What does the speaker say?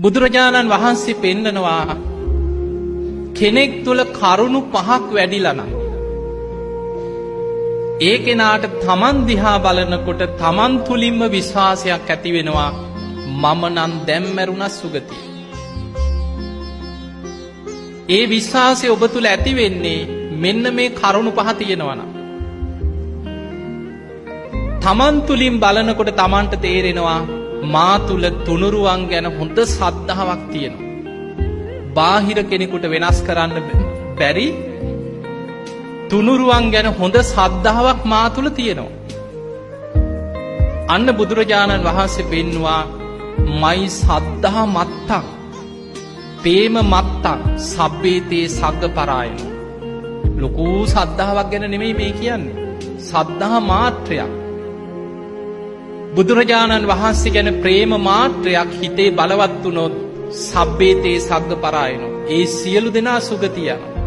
බුදුරජාණන් වහන්සේ පෙන්නනවා කෙනෙක් තුළ කරුණු 5ක් වැඩිලා නම් ඒ කෙනාට තමන් දිහා බලනකොට තමන් තුලින්ම විශ්වාසයක් ඇති වෙනවා මම නම් දැන් මැරුණා සුගතිය. ඒ විශ්වාසය ඔබ තුල ඇති වෙන්නේ මෙන්න මේ කරුණු 5 තියෙනවා නම්. තමන් තුලින් බලනකොට තමන්ට තේරෙනවා මා තුල තුනුරුවන් ගැන හොඳ ශ්‍රද්ධාවක් තියෙනවා. බාහිර කෙනෙකුට වෙනස් කරන්න බැරි තුනුරුවන් ගැන හොඳ ශ්‍රද්ධාවක් මා තුල තියෙනවා. අන්න බුදුරජාණන් වහන්සේ පෙන්නවා මයි සද්ධා මත්තං ප්‍රේම මත්තං සබ්බේතේ සග්ග පරායන. ලොකු ශ්‍රද්ධාවක් ගැන නෙමෙයි මේ කියන්නේ. සද්ධා මාත්‍රයක්. බුදුරජාණන් වහන්සේ ගැන ප්‍රේම මාත්‍රයක් හිතේ බලවත් වුණොත් සබ්බේතේ සග්ග පරායන. ඒ සියලු දෙනා සුගතිය යනවා.